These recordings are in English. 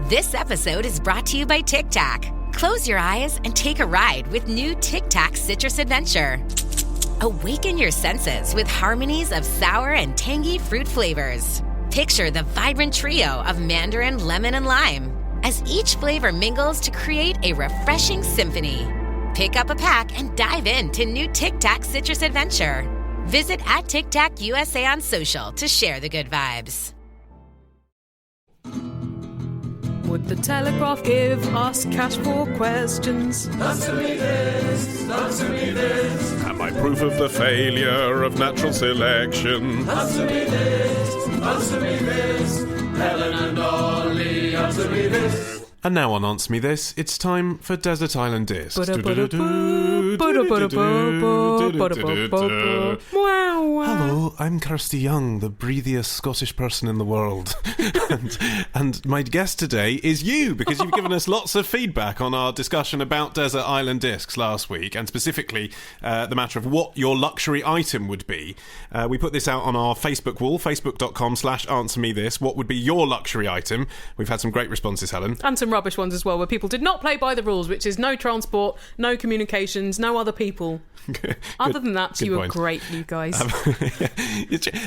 This episode is brought to you by Tic Tac. Close your eyes and take a ride with new Tic Tac Citrus Adventure. Awaken your senses with harmonies of sour and tangy fruit flavors. Picture the vibrant trio of mandarin, lemon, and lime as each flavor mingles to create a refreshing symphony. Pick up a pack and dive into new Tic Tac Citrus Adventure. Visit @TicTacUSA on social to share the good vibes. Would the Telegraph give us cash for questions? Answer me this, answer me this. Am I proof of the failure of natural selection? Answer me this, answer me this. Helen and Ollie, answer me this. And now on Answer Me This, it's time for Desert Island Discs. Hello, I'm Kirsty Young, the breathiest Scottish person in the world. and my guest today is you, because you've given us lots of feedback on our discussion about Desert Island Discs last week, and specifically the matter of what your luxury item would be. We put this out on our Facebook wall, facebook.com/answermethis. What would be your luxury item? We've had some great responses, Helen. And some rubbish ones as well, where people did not play by the rules, which is no transport, no communications, no other people. Other than that, you were great, you guys.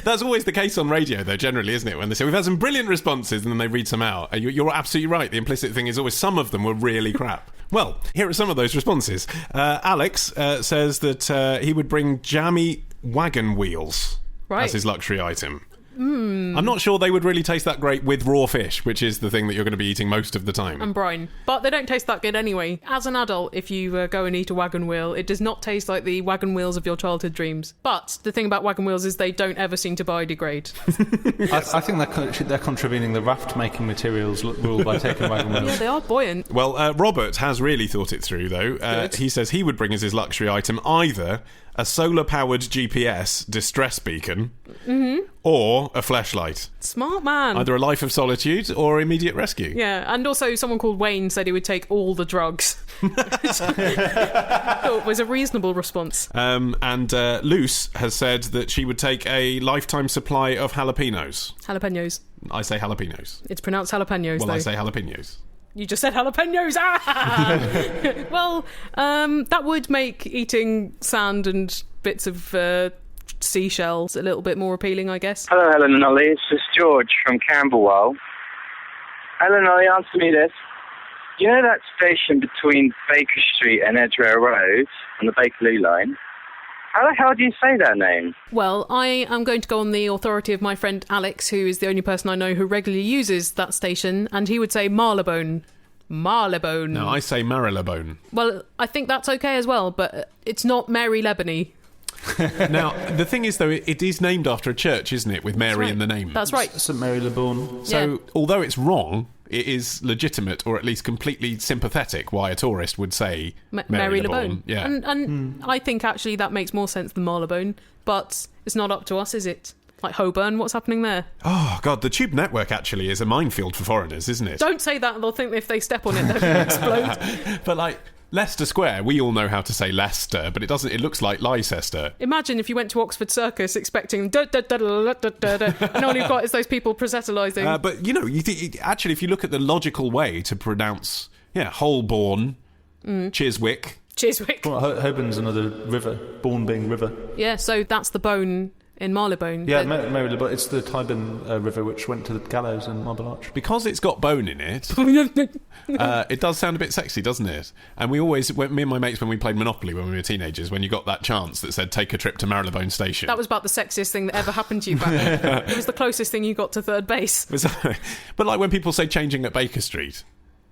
That's always the case on radio, though, generally, isn't it? When they say, we've had some brilliant responses, and then they read some out. You're absolutely right. The implicit thing is always some of them were really crap. Well, here are some of those responses. Alex says that he would bring jammy wagon wheels as his luxury item. I'm not sure they would really taste that great with raw fish, which is the thing that you're going to be eating most of the time. And brine. But they don't taste that good anyway. As an adult, if you go and eat a wagon wheel, it does not taste like the wagon wheels of your childhood dreams. But the thing about wagon wheels is they don't ever seem to biodegrade. I think they're contravening the raft-making materials rule by taking wagon wheels. Yeah, they are buoyant. Well, Robert has really thought it through, though. He says he would bring as his luxury item either a solar-powered GPS distress beacon or a flashlight. Smart man. Either a life of solitude or immediate rescue. Yeah, and also someone called Wayne said he would take all the drugs. It was a reasonable response. And Luce has said that she would take a lifetime supply of jalapenos. Jalapenos. I say jalapenos. It's pronounced jalapenos, Well, though. I say jalapenos. You just said jalapenos. Well, that would make eating sand and bits of seashells a little bit more appealing, I guess. Hello, Helen and Ollie. It's just George from Camberwell. Helen and Ollie, answer me this. You know that station between Baker Street and Edgware Road on the Bakerloo line? How the hell do you say that name? Well, I am going to go on the authority of my friend Alex, who is the only person I know who regularly uses that station, and he would say Marylebone. Marylebone. No, I say Marylebone. Well, I think that's okay as well, but it's not Mary Lebony. Now, the thing is, though, it is named after a church, isn't it, with Mary in the name? That's right. St Mary Le Bourne. So, although it's wrong, it is legitimate, or at least completely sympathetic, why a tourist would say Mary Le Bourne. Yeah. And I think actually that makes more sense than Marylebone, but it's not up to us, is it? Like Holborn, what's happening there? Oh, God, the tube network actually is a minefield for foreigners, isn't it? Don't say that, they'll think if they step on it, they'll explode. But, like, Leicester Square, we all know how to say Leicester, but it looks like Leicester. Imagine if you went to Oxford Circus expecting da da da da da da da, and all you've got is those people proselytising. But, you know, actually, if you look at the logical way to pronounce, Holborn, Chiswick. Well, Holborn's another river, Bourne being river. Yeah, so that's the bone in Marylebone. Yeah, Mary Le Bourne. It's the Tyburn River which went to the gallows in Marble Arch. Because it's got bone in it, it does sound a bit sexy, doesn't it? And we always, me and my mates, when we played Monopoly when we were teenagers, when you got that chance that said, take a trip to Marylebone Station. That was about the sexiest thing that ever happened to you back then. It was the closest thing you got to third base. But like when people say changing at Baker Street,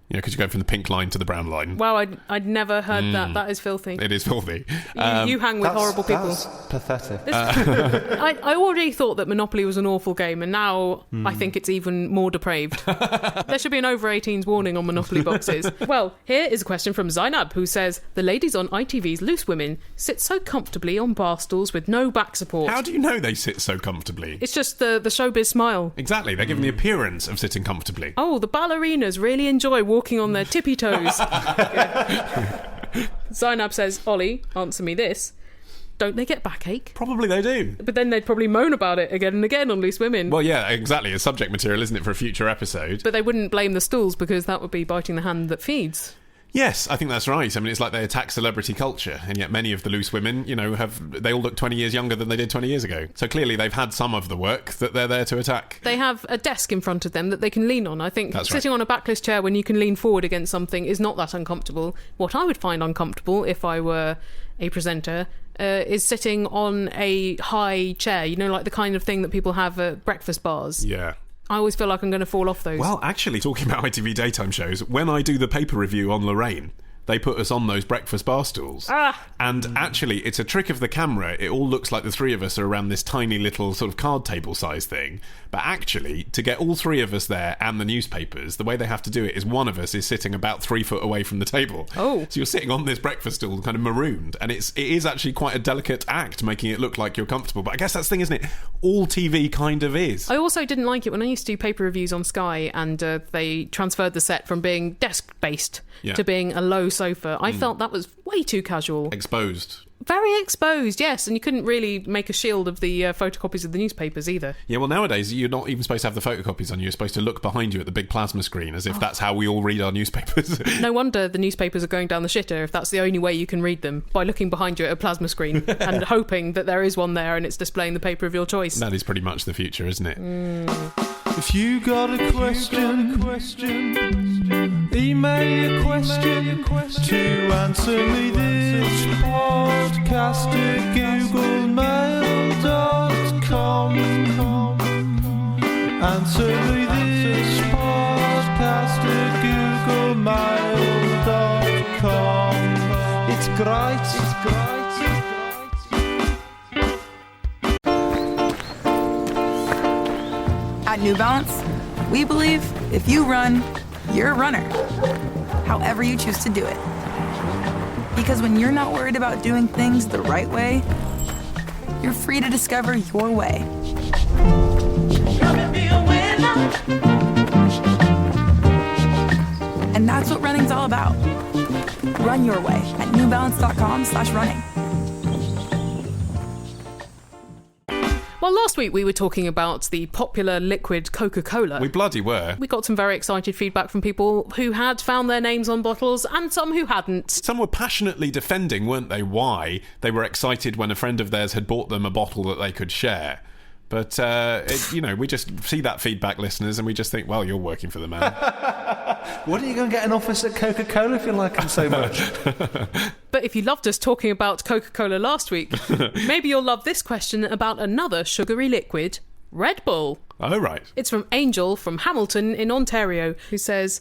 because you go from the pink line to the brown line. Wow, I'd never heard that. That is filthy. It is filthy. You hang with horrible people. That's pathetic. I already thought that Monopoly was an awful game, and now I think it's even more depraved. There should be an over-18s warning on Monopoly boxes. Well, here is a question from Zainab, who says, the ladies on ITV's Loose Women sit so comfortably on bar stools with no back support. How do you know they sit so comfortably? It's just the showbiz smile. Exactly, they're given the appearance of sitting comfortably. Oh, the ballerinas really enjoy walking on their tippy toes. Zainab says, Ollie, answer me this. don't they get backache? Probably they do. But then they'd probably moan about it again and again on Loose Women. Well, yeah, exactly. It's subject material, isn't it, for a future episode? But they wouldn't blame the stools because that would be biting the hand that feeds. Yes, I think that's right. I mean, it's like they attack celebrity culture, and yet many of the Loose Women, they all look 20 years younger than they did 20 years ago. So clearly they've had some of the work that they're there to attack. They have a desk in front of them that they can lean on. I think That's sitting on a backless chair when you can lean forward against something is not that uncomfortable. What I would find uncomfortable if I were a presenter is sitting on a high chair, like the kind of thing that people have at breakfast bars. Yeah. I always feel like I'm going to fall off those. Well, actually, talking about ITV daytime shows, when I do the paper review on Lorraine, they put us on those breakfast bar stools. And actually, it's a trick of the camera. It all looks like the three of us are around this tiny little sort of card table size thing. But actually, to get all three of us there and the newspapers, the way they have to do it is one of us is sitting about 3 foot away from the table. Oh. So you're sitting on this breakfast stool kind of marooned. And it is actually quite a delicate act, making it look like you're comfortable. But I guess that's the thing, isn't it? All TV kind of is. I also didn't like it when I used to do paper reviews on Sky and they transferred the set from being desk-based to being a low sofa. I felt that was way too casual. Exposed. Very exposed, yes, and you couldn't really make a shield of the photocopies of the newspapers either. Yeah, well, nowadays, you're not even supposed to have the photocopies on. You're supposed to look behind you at the big plasma screen as if that's how we all read our newspapers. No wonder the newspapers are going down the shitter if that's the only way you can read them, by looking behind you at a plasma screen and hoping that there is one there and it's displaying the paper of your choice. That is pretty much the future, isn't it? If you got a question, email your question to answer me this podcast at googlemail.com. Answer me this podcast at googlemail.com. It's great. At New Balance, we believe if you run, you're a runner. However you choose to do it. Because when you're not worried about doing things the right way, you're free to discover your way. And that's what running's all about. Run your way at newbalance.com/running. Well, last week we were talking about the popular liquid Coca-Cola. We bloody were. We got some very excited feedback from people who had found their names on bottles and some who hadn't. Some were passionately defending, weren't they, why they were excited when a friend of theirs had bought them a bottle that they could share. But, we just see that feedback, listeners, and we just think, well, you're working for the man. What are you going to get an office at Coca-Cola if you like them so much? But if you loved us talking about Coca-Cola last week, maybe you'll love this question about another sugary liquid, Red Bull. Oh, right. It's from Angel from Hamilton in Ontario, who says,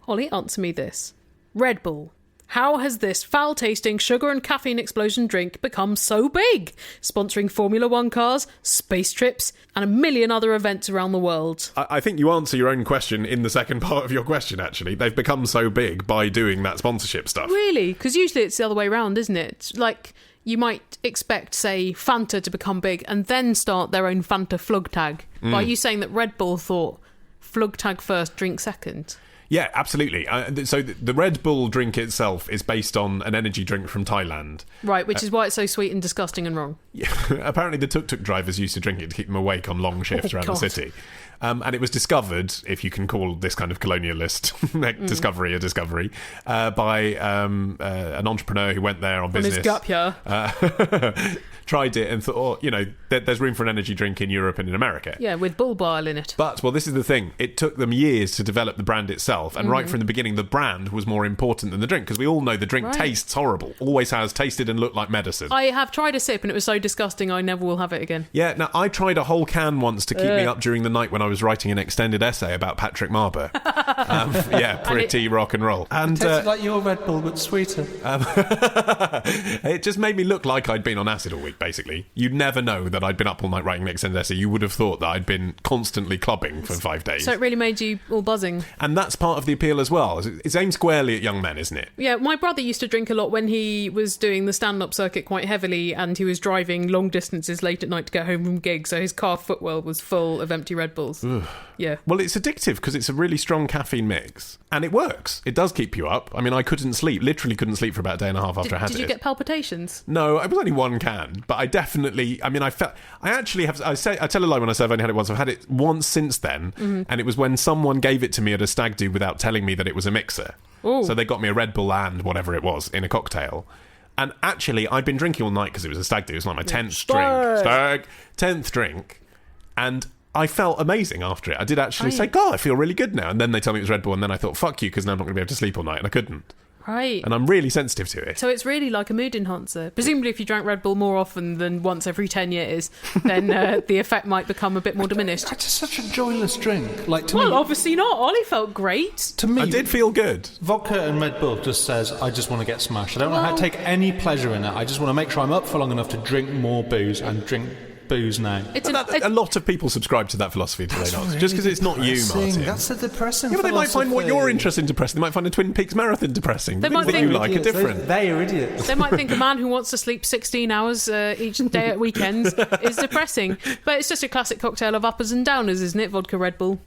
Ollie, answer me this. Red Bull. How has this foul-tasting sugar and caffeine explosion drink become so big? Sponsoring Formula One cars, space trips, and a million other events around the world. I think you answer your own question in the second part of your question, actually. They've become so big by doing that sponsorship stuff. Really? Because usually it's the other way around, isn't it? Like, you might expect, say, Fanta to become big and then start their own Fanta flug tag. Are you saying that Red Bull thought flug tag first, drink second? Yeah, absolutely. So the Red Bull drink itself is based on an energy drink from Thailand. Right, which is why it's so sweet and disgusting and wrong. Yeah, apparently the tuk-tuk drivers used to drink it to keep them awake on long shifts around the city. And it was discovered, if you can call this kind of colonialist discovery a discovery, by an entrepreneur who went there on business. His gap year. Tried it and thought, there's room for an energy drink in Europe and in America. Yeah, with bull bile in it. But, well, this is the thing. It took them years to develop the brand itself. And right from the beginning, the brand was more important than the drink. Because we all know the drink tastes horrible. Always has tasted and looked like medicine. I have tried a sip and it was so disgusting I never will have it again. Yeah, now, I tried a whole can once to keep me up during the night when I was writing an extended essay about Patrick Marber. Pretty rock and roll. And It tasted like your Red Bull, but sweeter. It just made me look like I'd been on acid all week, basically. You'd never know that I'd been up all night writing an extended essay. You would have thought that I'd been constantly clubbing for 5 days. So it really made you all buzzing. And that's part of the appeal as well. It's aimed squarely at young men, isn't it? Yeah, my brother used to drink a lot when he was doing the stand-up circuit quite heavily and he was driving long distances late at night to get home from gigs, so his car footwell was full of empty Red Bulls. pills. Yeah. Well, it's addictive because it's a really strong caffeine mix, and it works. It does keep you up. I mean, I literally couldn't sleep for about a day and a half after I had it. Did you get palpitations? No, it was only one can, but I definitely. I mean, I tell a lie when I say I've only had it once. I've had it once since then, and it was when someone gave it to me at a stag do without telling me that it was a mixer. Ooh. So they got me a Red Bull and whatever it was in a cocktail. And actually, I'd been drinking all night because it was a stag do. It was like my 10th drink. And I felt amazing after it. I did actually say, God, I feel really good now. And then they told me it was Red Bull, and then I thought, fuck you, because now I'm not going to be able to sleep all night, and I couldn't. Right. And I'm really sensitive to it. So it's really like a mood enhancer. Presumably if you drank Red Bull more often than once every 10 years, then the effect might become a bit more diminished. It's such a joyless drink. Like to me, obviously not. Ollie felt great. To me, I did feel good. Vodka and Red Bull just says, I just want to get smashed. I don't want to take any pleasure in it. I just want to make sure I'm up for long enough to drink more booze and drink booze now. A lot of people subscribe to that philosophy, do they not? Really just because it's not you, Martin. That's the depressing Yeah, but they might find what you're interested in depressing. They might find a Twin Peaks marathon depressing. The things that you like are different. They are idiots. They might think a man who wants to sleep 16 hours each day at weekends is depressing. But it's just a classic cocktail of uppers and downers, isn't it? Vodka, Red Bull.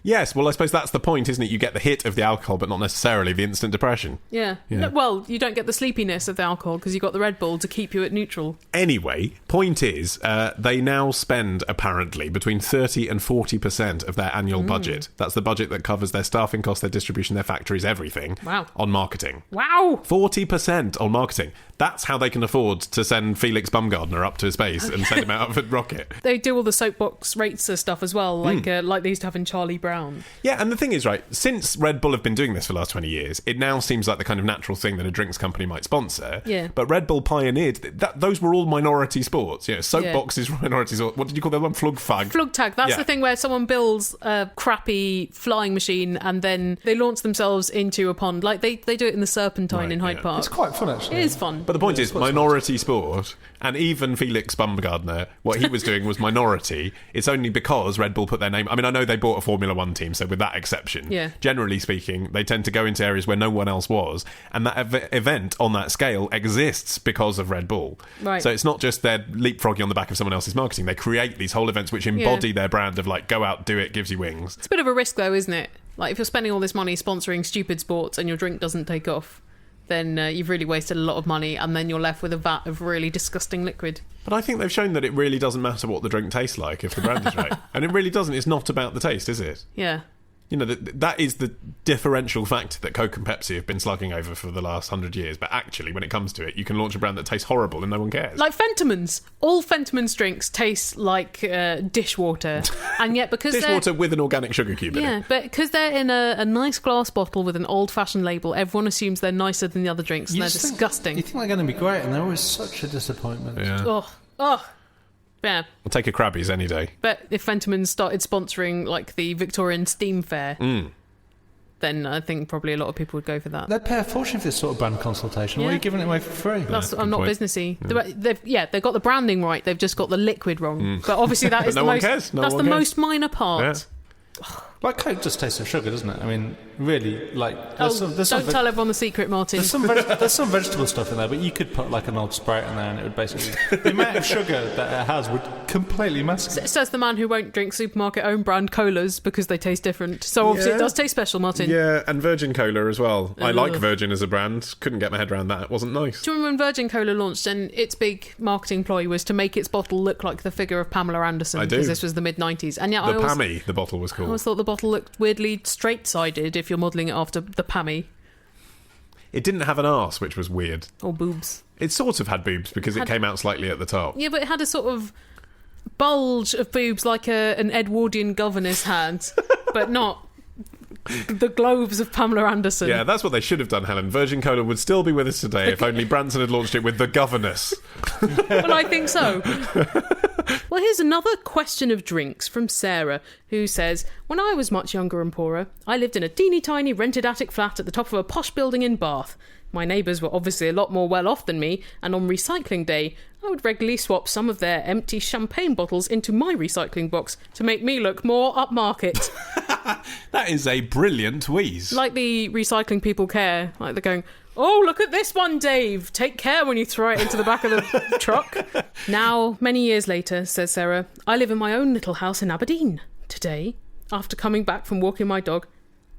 Yes, well, I suppose that's the point, isn't it? You get the hit of the alcohol, but not necessarily the instant depression. Yeah. No, well, you don't get the sleepiness of the alcohol because you've got the Red Bull to keep you at neutral. Anyway, point is, they now spend, apparently, between 30 and 40% of their annual budget. That's the budget that covers their staffing costs, their distribution, their factories, everything. Wow. On marketing. Wow. 40% on marketing. That's how they can afford to send Felix Baumgartner up to space and send him out of a rocket. They do all the soapbox racer stuff as well, like they used to have in Charlie Brown. Yeah, and the thing is, right, since Red Bull have been doing this for the last 20 years, it now seems like the kind of natural thing that a drinks company might sponsor. Yeah. But Red Bull pioneered those were all minority sports. Soapboxes were minority sports. What did you call that one? Flugtag. Flugtag. That's the thing where someone builds a crappy flying machine and then they launch themselves into a pond. Like they do it in the Serpentine in Hyde Park. It's quite fun, actually. It is fun. But the point is, minority sport, and even Felix Baumgartner, what he was doing was minority. It's only because Red Bull put their name... I mean, I know they bought a Formula One team, so with that exception, generally speaking, they tend to go into areas where no one else was, and that event on that scale exists because of Red Bull. Right. So it's not just they're leapfrogging on the back of someone else's marketing. They create these whole events which embody their brand of, like, go out, do it, gives you wings. It's a bit of a risk, though, isn't it? Like, if you're spending all this money sponsoring stupid sports and your drink doesn't take off, then you've really wasted a lot of money, and then you're left with a vat of really disgusting liquid. But I think they've shown that it really doesn't matter what the drink tastes like if the brand is right. And it really doesn't. It's not about the taste, is it? Yeah. You know, that is the differential fact that Coke and Pepsi have been slugging over for the last 100 years. But actually, when it comes to it, you can launch a brand that tastes horrible and no one cares. Like Fentimans. All Fentimans drinks taste like dishwater. And yet because dishwater with an organic sugar cube in it. Yeah, but because they're in a nice glass bottle with an old-fashioned label, everyone assumes they're nicer than the other drinks, and they're disgusting. You think they're going to be great, and they're always such a disappointment. Yeah. Oh. Yeah. I'll take a Krabby's any day. But if Fentimans started sponsoring, like, the Victorian Steam Fair... then I think probably a lot of people would go for that. They'd pay a fortune for this sort of brand consultation. Why are you giving it away for free? I'm not businessy. They've got the branding right. They've just got the liquid wrong. But obviously that is that's the most minor part. Yeah. Like Coke just tastes of sugar, doesn't it? I mean, really, like... Don't tell everyone the secret, Martin. There's some vegetable stuff in there, but you could put like an old Sprite in there and it would basically... the amount of sugar that it has would completely mask it. Says the man who won't drink supermarket own brand colas because they taste different. So obviously it does taste special, Martin. Yeah, and Virgin Cola as well. I like Virgin as a brand. Couldn't get my head around that. It wasn't nice. Do you remember when Virgin Cola launched and its big marketing ploy was to make its bottle look like the figure of Pamela Anderson? I do. Because this was the mid-90s. And yet the bottle was cool. I always thought the bottle looked weirdly straight-sided if you're modelling it after the Pammy. It didn't have an arse, which was weird. Or boobs. It sort of had boobs because it came out slightly at the top. Yeah, but it had a sort of bulge of boobs like an Edwardian governess had, but not the globes of Pamela Anderson. Yeah, that's what they should have done, Helen. Virgin Cola would still be with us today if only Branson had launched it with the governess. Well, I think so. Well, here's another question of drinks from Sarah, who says, when I was much younger and poorer, I lived in a teeny-tiny rented attic flat at the top of a posh building in Bath. My neighbours were obviously a lot more well-off than me, and on recycling day, I would regularly swap some of their empty champagne bottles into my recycling box to make me look more upmarket. That is a brilliant wheeze. Like the recycling people care. Like they're going, oh, look at this one, Dave. Take care when you throw it into the back of the truck. Now, many years later, says Sarah, I live in my own little house in Aberdeen. Today, after coming back from walking my dog,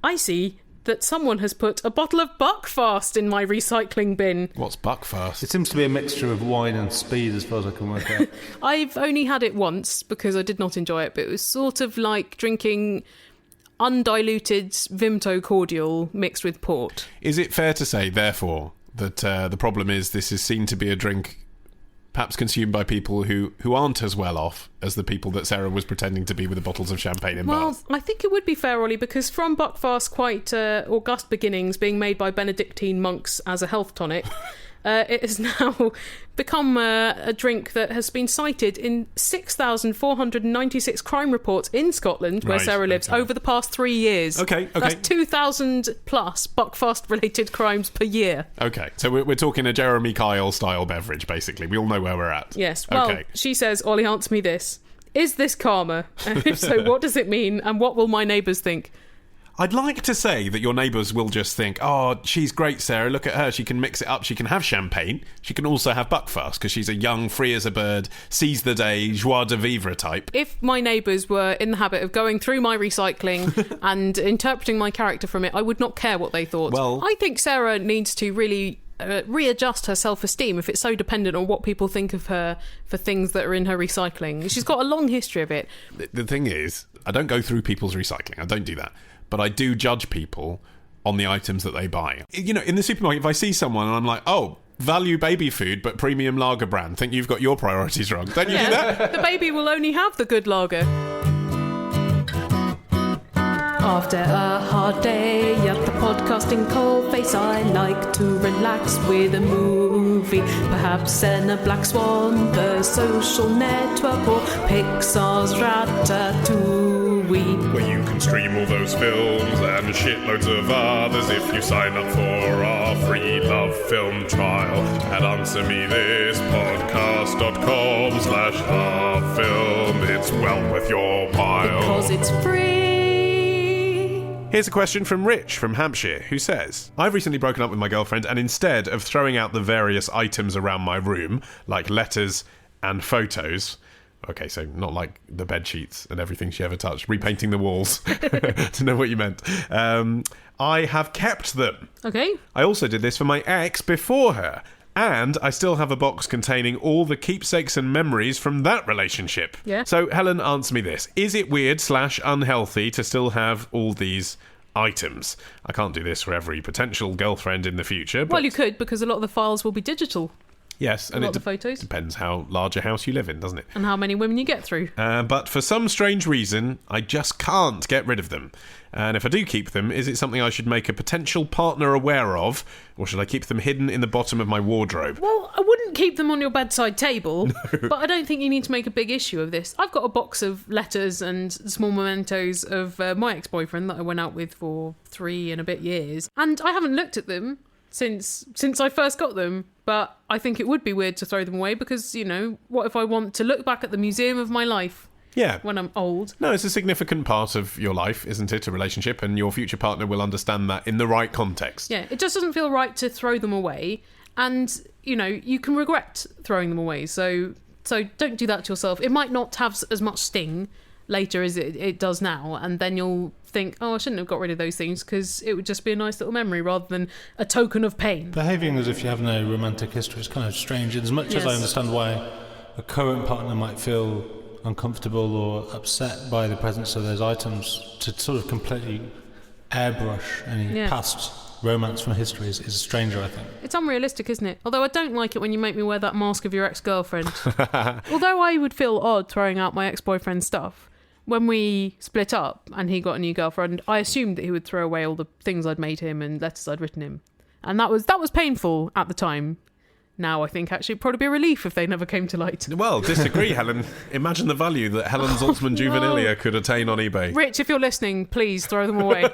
I see that someone has put a bottle of Buckfast in my recycling bin. What's Buckfast? It seems to be a mixture of wine and speed, as far as I can work out. I've only had it once because I did not enjoy it, but it was sort of like drinking undiluted Vimto cordial mixed with port. Is it fair to say, therefore, that the problem is this is seen to be a drink perhaps consumed by people who aren't as well off as the people that Sarah was pretending to be with the bottles of champagne in Bath? Well, I think it would be fair, Ollie, because from Buckfast quite august beginnings, being made by Benedictine monks as a health tonic, it has now become a drink that has been cited in 6,496 crime reports in Scotland, where Sarah lives, over the past 3 years. Okay. That's 2,000 plus Buckfast-related crimes per year. Okay, so we're talking a Jeremy Kyle-style beverage, basically. We all know where we're at. Yes. Well, she says, Ollie, answer me this. Is this karma? And if so, what does it mean? And what will my neighbours think? I'd like to say that your neighbours will just think, oh, she's great, Sarah, look at her, she can mix it up, she can have champagne, she can also have Buckfast, because she's a young, free as a bird, seize the day, joie de vivre type. If my neighbours were in the habit of going through my recycling and interpreting my character from it, I would not care what they thought. Well, I think Sarah needs to really readjust her self-esteem if it's so dependent on what people think of her for things that are in her recycling. She's got a long history of it. The thing is, I don't go through people's recycling, I don't do that. But I do judge people on the items that they buy. You know, in the supermarket, if I see someone and I'm like, oh, value baby food, but premium lager brand, think you've got your priorities wrong. Don't you do that? The baby will only have the good lager. After a hard day at the podcasting coalface, I like to relax with a movie. Perhaps a Black Swan, The Social Network, or Pixar's Ratatouille. Where you can stream all those films and shitloads of others if you sign up for our free love film trial at answermethispodcast.com/halffilm. It's well worth your while. Because it's free. Here's a question from Rich from Hampshire, who says, I've recently broken up with my girlfriend, and instead of throwing out the various items around my room, like letters and photos... Okay, so not like the bed sheets and everything she ever touched, repainting the walls, to know what you meant. I have kept them. Okay. I also did this for my ex before her, and I still have a box containing all the keepsakes and memories from that relationship. Yeah. So, Helen, answer me this. Is it weird/unhealthy to still have all these items? I can't do this for every potential girlfriend in the future. But... Well, you could, because a lot of the files will be digital. Yes, and a lot of the photos. Depends how large a house you live in, doesn't it? And how many women you get through. But for some strange reason, I just can't get rid of them. And if I do keep them, is it something I should make a potential partner aware of, or should I keep them hidden in the bottom of my wardrobe? Well, I wouldn't keep them on your bedside table, but I don't think you need to make a big issue of this. I've got a box of letters and small mementos of my ex-boyfriend that I went out with for 3 and a bit years, and I haven't looked at them since I first got them, but I think it would be weird to throw them away because, you know, what if I want to look back at the museum of my life when I'm old? No, it's a significant part of your life, isn't it, a relationship, and your future partner will understand that in the right context. Yeah, it just doesn't feel right to throw them away, and, you know, you can regret throwing them away, so don't do that to yourself. It might not have as much sting later as it does now, and then you'll think, oh, I shouldn't have got rid of those things because it would just be a nice little memory rather than a token of pain. Behaving as if you have no romantic history is kind of strange, as much as I understand why a current partner might feel uncomfortable or upset by the presence of those items. To sort of completely airbrush any past romance from history is stranger, I think. It's unrealistic, isn't it? Although I don't like it when you make me wear that mask of your ex-girlfriend. Although I would feel odd throwing out my ex-boyfriend's stuff, when we split up and he got a new girlfriend, I assumed that he would throw away all the things I'd made him and letters I'd written him. And that was painful at the time. Now I think actually it'd probably be a relief if they never came to light. Well, disagree, Helen. Imagine the value that Helen Zaltzman Juvenilia could attain on eBay. Rich, if you're listening, please throw them away.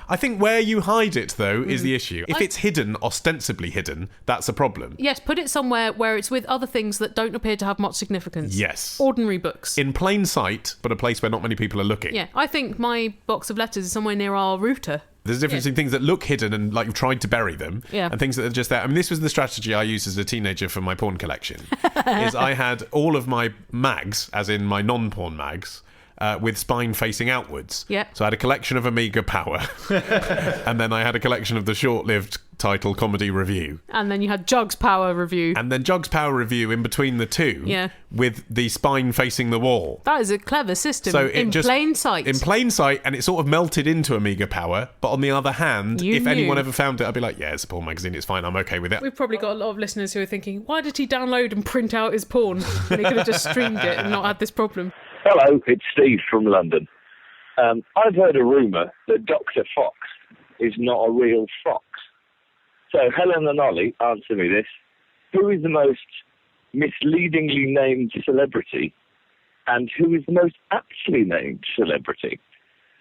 I think where you hide it, though, is the issue. If it's hidden, ostensibly hidden, that's a problem. Yes, put it somewhere where it's with other things that don't appear to have much significance. Yes. Ordinary books. In plain sight, but a place where not many people are looking. Yeah, I think my box of letters is somewhere near our router. There's a difference in things that look hidden and like you've tried to bury them, and things that are just there. I mean, this was the strategy I used as a teenager for my porn collection. Is I had all of my mags, as in my non-porn mags, with spine facing outwards. Yeah. So I had a collection of Amiga Power, and then I had a collection of the short-lived title Comedy Review. And then you had Jug's Power Review. And then Jug's Power Review in between the two, Yeah. with the spine facing the wall. That is a clever system. So in plain sight. In plain sight, and it sort of melted into Amiga Power. But on the other hand, You if knew. anyone ever found it, I'd be like, yeah, it's a porn magazine, it's fine, I'm okay with it. We've probably got a lot of listeners who are thinking, why did he download and print out his porn when he could have just streamed it and not had this problem? Hello, it's Steve from London. I've heard a rumour that Dr. Fox is not a real fox. So, Helen and Ollie, answer me this. Who is the most misleadingly named celebrity, and who is the most aptly named celebrity?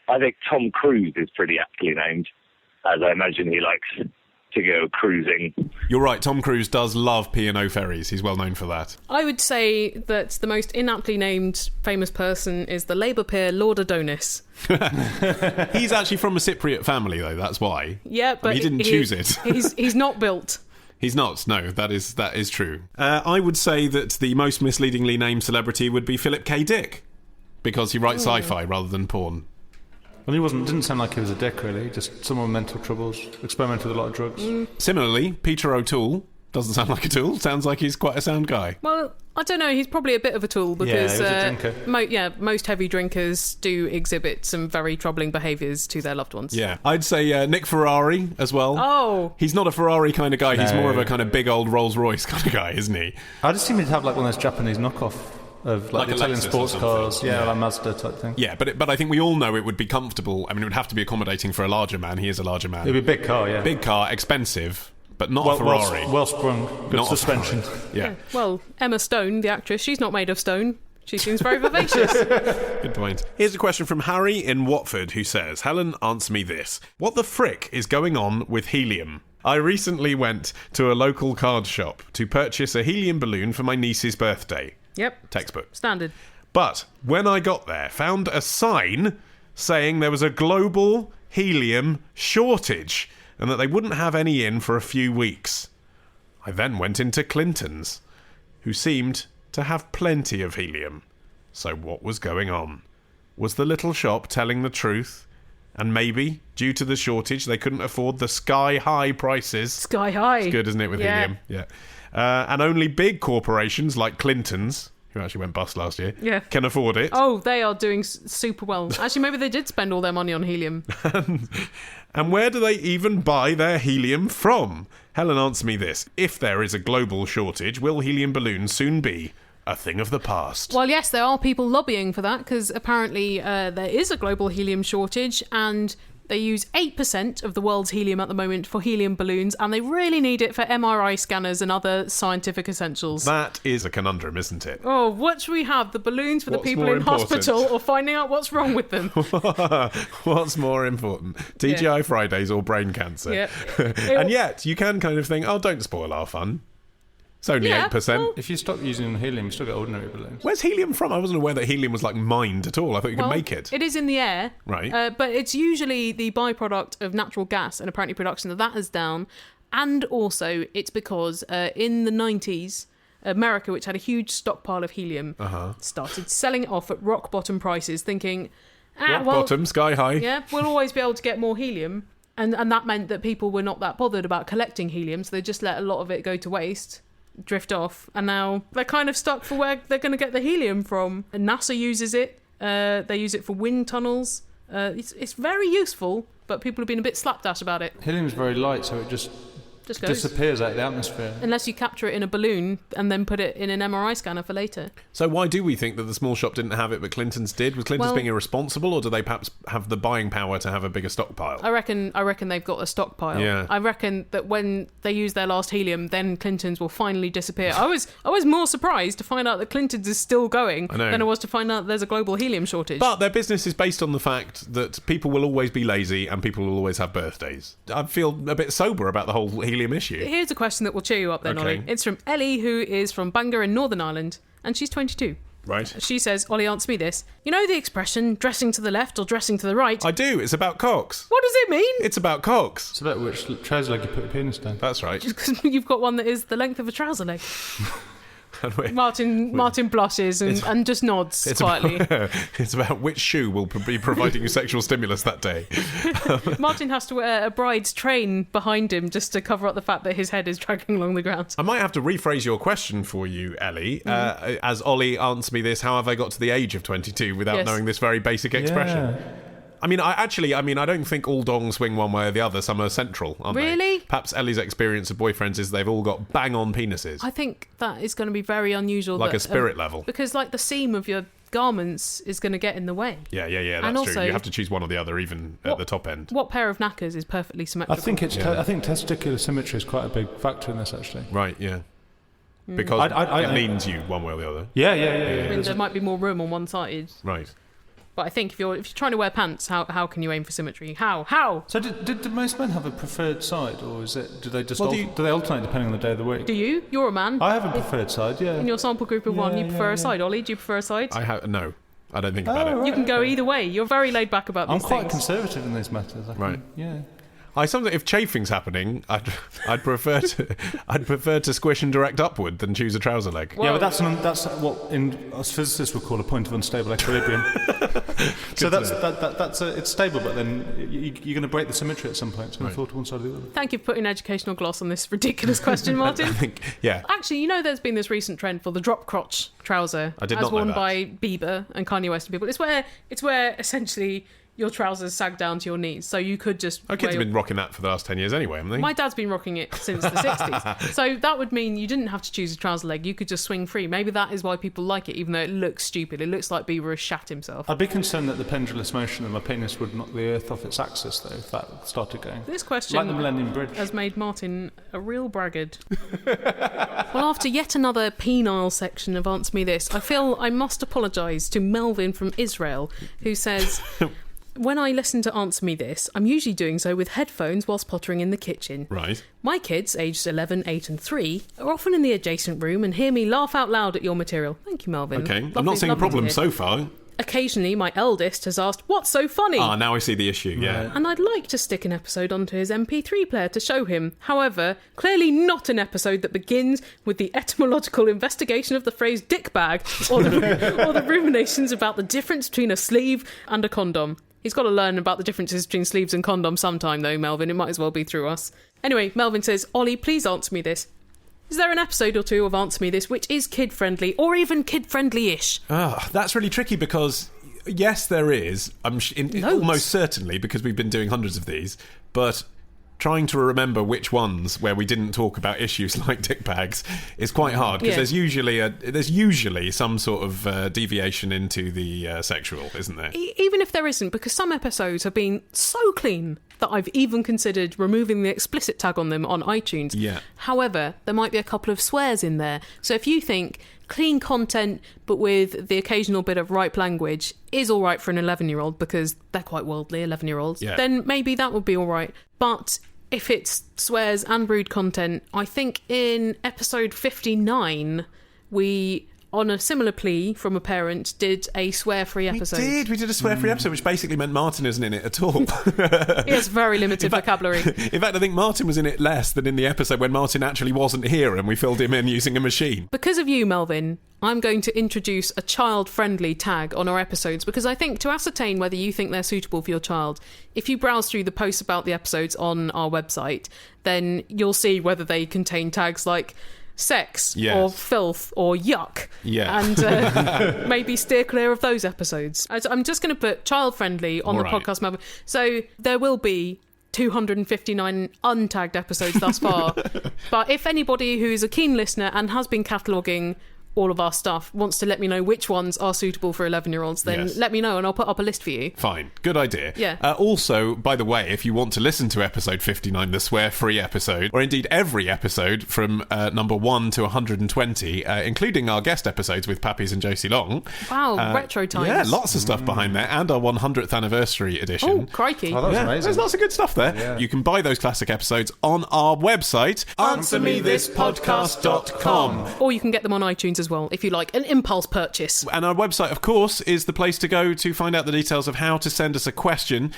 I think Tom Cruise is pretty aptly named, as I imagine he likes to go cruising. You're right, Tom Cruise does love P&O ferries. He's well known for that. I would say that the most inaptly named famous person is the Labour peer Lord Adonis. He's actually from a Cypriot family, though, that's why. Yeah, but he didn't choose it. He's not built. He's not, no, that is true. I would say that the most misleadingly named celebrity would be Philip K. Dick, because he writes sci-fi rather than porn. Well, didn't sound like he was a dick, really. Just someone with mental troubles, experimented with a lot of drugs. Similarly, Peter O'Toole doesn't sound like a tool. Sounds like he's quite a sound guy. Well, I don't know. He's probably a bit of a tool because he was a drinker. Most heavy drinkers do exhibit some very troubling behaviours to their loved ones. Yeah, I'd say Nick Ferrari as well. Oh, He's not a Ferrari kind of guy. He's No. more of a kind of big old Rolls Royce kind of guy, isn't he? I just seem to have like one of those Japanese knockoff of Like the a Italian Lexus or sports something. cars, Yeah. like Mazda type thing. Yeah, but I think we all know it would be comfortable. I mean, it would have to be accommodating for a larger man. He is a larger man. It'd be a big car, yeah. Big car, expensive, but not a Ferrari. Well sprung, good Not a suspension. Yeah, well, Emma Stone, the actress, she's not made of stone. She seems very vivacious. good point. Here's a question from Harry in Watford who says, Helen, answer me this. What the frick is going on with helium? I recently went to a local card shop to purchase a helium balloon for my niece's birthday. Yep. Textbook. Standard. But when I got there, found a sign saying there was a global helium shortage and that they wouldn't have any in for a few weeks. I then went into Clinton's, who seemed to have plenty of helium. So what was going on? Was the little shop telling the truth? And maybe, due to the shortage, they couldn't afford the sky-high prices. Sky high. It's good, isn't it, with helium? Yeah. And only big corporations like Clinton's, who actually went bust last year, can afford it. Oh, they are doing super well. Actually, maybe they did spend all their money on helium. And where do they even buy their helium from? Helen, answer me this. If there is a global shortage, will helium balloons soon be a thing of the past? Well, yes, there are people lobbying for that because apparently there is a global helium shortage and they use 8% of the world's helium at the moment for helium balloons and they really need it for MRI scanners and other scientific essentials. That is a conundrum, isn't it? Oh, what should we have? The balloons for the What's people more in important? hospital or finding out what's wrong with them? What's more important? TGI Fridays or brain cancer? Yeah. And yet, you can kind of think, oh, don't spoil our fun. It's only Yeah, 8%. well- If you stop using helium, you still get ordinary balloons. Where's helium from? I wasn't aware that helium was like mined at all. I thought you could make it. It is in the air. Right. But it's usually the byproduct of natural gas, and apparently production of that is down. And also, it's because in the 90s, America, which had a huge stockpile of helium, started selling it off at rock bottom prices, thinking, Rock bottom, sky high. yeah, we'll always be able to get more helium. And that meant that people were not that bothered about collecting helium, so they just let a lot of it go to waste. Drift off, and now they're kind of stuck for where they're going to get the helium from. And NASA uses it. They use it for wind tunnels. It's very useful, but people have been a bit slapdash about it. Helium's very light, so it just Just goes. disappears out of the atmosphere. Unless you capture it in a balloon and then put it in an MRI scanner for later. So why do we think that the small shop didn't have it but Clinton's did? Was Clinton's Well- being irresponsible, or do they perhaps have the buying power to have a bigger stockpile? I reckon they've got a stockpile. Yeah. I reckon that when they use their last helium, then Clinton's will finally disappear. I was more surprised to find out that Clinton's is still going I know. than I was to find out there's a global helium shortage. But their business is based on the fact that people will always be lazy and people will always have birthdays. I feel a bit sober about the whole helium issue. Here's a question that will cheer you up then, Okay. Ollie. It's from Ellie, who is from Bangor in Northern Ireland, and she's 22. Right. She says, Ollie, answer me this. You know the expression, dressing to the left or dressing to the right? I do. It's about cocks. What does it mean? It's about cocks. It's about which trouser leg you put your penis down. That's right. Because you've got one that is the length of a trouser leg. Martin blushes and just nods quietly. It's about which shoe will be providing you sexual stimulus that day. Martin has to wear a bride's train behind him just to cover up the fact that his head is dragging along the ground. I might have to rephrase your question for you, Ellie. As Ollie answered me this, how have I got to the age of 22 without knowing this very basic expression? Yeah. I mean, I don't think all dongs swing one way or the other. Some are central, aren't they? Really? Perhaps Ellie's experience of boyfriends is they've all got bang-on penises. I think that is going to be very unusual. Like a spirit level. Because, like, the seam of your garments is going to get in the way. Yeah, And that's also, true. You have to choose one or the other, even at the top end. What pair of knackers is perfectly symmetrical? I think I think testicular symmetry is quite a big factor in this, actually. Right, yeah. Because it leans you one way or the other. Yeah. I mean, there might be more room on one side. Right. But I think if you're trying to wear pants, how can you aim for symmetry? How? So did most men have a preferred side, or is it? Do they just do they alternate depending on the day of the week? Do you? You're a man. I have a preferred side. Yeah. In your sample group of one, you prefer a side. Ollie, do you prefer a side? No. I don't think about it. Right, you can go either way. You're very laid back about these things. I'm quite conservative in these matters. Right. Yeah. If chafing's happening, I'd prefer to squish and direct upward than choose a trouser leg. Well, yeah, but that's what us physicists would call a point of unstable equilibrium. So it's stable, but then you're going to break the symmetry at some point. It's going to fall to one side or the other. Thank you for putting educational gloss on this ridiculous question, Martin. Actually, there's been this recent trend for the drop crotch trouser, as worn by Bieber and Kanye West and people. It's where essentially your trousers sag down to your knees, so you could just... Our kids have been rocking that for the last 10 years anyway, haven't they? My dad's been rocking it since the 60s. So that would mean you didn't have to choose a trouser leg. You could just swing free. Maybe that is why people like it, even though it looks stupid. It looks like Bieber has shat himself. I'd be concerned that the pendulous motion of my penis would knock the earth off its axis, though, if that started going. This question like the Millennium Bridge has made Martin a real braggart. Well, after yet another penile section of Answer Me This, I feel I must apologise to Melvin from Israel, who says... When I listen to Answer Me This, I'm usually doing so with headphones whilst pottering in the kitchen. Right. My kids, aged 11, 8 and 3, are often in the adjacent room and hear me laugh out loud at your material. Thank you, Melvin. Okay. I'm not seeing a problem so far. Occasionally, my eldest has asked, "What's so funny?" Now I see the issue, yeah. And I'd like to stick an episode onto his MP3 player to show him. However, clearly not an episode that begins with the etymological investigation of the phrase dick bag or the ruminations about the difference between a sleeve and a condom. He's got to learn about the differences between sleeves and condoms sometime, though, Melvin. It might as well be through us. Anyway, Melvin says, "Ollie, please answer me this. Is there an episode or two of Answer Me This which is kid-friendly, or even kid-friendly-ish?" That's really tricky because, yes, there is. Almost certainly, because we've been doing hundreds of these. But trying to remember which ones where we didn't talk about issues like dick bags is quite hard, because there's usually some sort of deviation into the sexual, isn't there? Even if there isn't, because some episodes have been so clean that I've even considered removing the explicit tag on them on iTunes. Yeah. However, there might be a couple of swears in there. So if you think clean content but with the occasional bit of ripe language is all right for an 11-year-old, because they're quite worldly 11-year-olds, then maybe that would be all right. But if it's swears and rude content, I think in episode 59 we, on a similar plea from a parent, did a swear-free episode. We did a swear-free episode, which basically meant Martin isn't in it at all. He has very limited vocabulary. In fact, I think Martin was in it less than in the episode when Martin actually wasn't here and we filled him in using a machine. Because of you, Melvin, I'm going to introduce a child-friendly tag on our episodes, because I think to ascertain whether you think they're suitable for your child, if you browse through the posts about the episodes on our website, then you'll see whether they contain tags like sex or filth or yuck, and maybe steer clear of those episodes. I'm just going to put child-friendly on the podcast, Melvin. So there will be 259 untagged episodes thus far. But if anybody who is a keen listener and has been cataloguing all of our stuff wants to let me know which ones are suitable for 11-year-olds, then let me know and I'll put up a list for you. Fine. Good idea. Yeah. Also, by the way, if you want to listen to episode 59, the swear-free episode, or indeed every episode from number 1 to 120, including our guest episodes with Pappies and Josie Long. Wow, retro times. Yeah, lots of stuff behind there, and our 100th anniversary edition. Oh, crikey. Oh, that was amazing. There's lots of good stuff there. Yeah. You can buy those classic episodes on our website, answermethispodcast.com. Or you can get them on iTunes as as well, if you like, an impulse purchase. And our website, of course, is the place to go to find out the details of how to send us a question,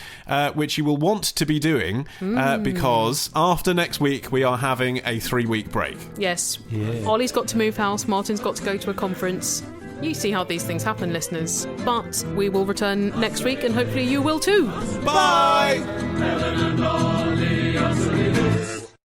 which you will want to be doing, because after next week, we are having a 3-week break. Yes. Yeah. Ollie's got to move house, Martin's got to go to a conference. You see how these things happen, listeners. But we will return next week, and hopefully you will too. Bye! Helen and Ollie are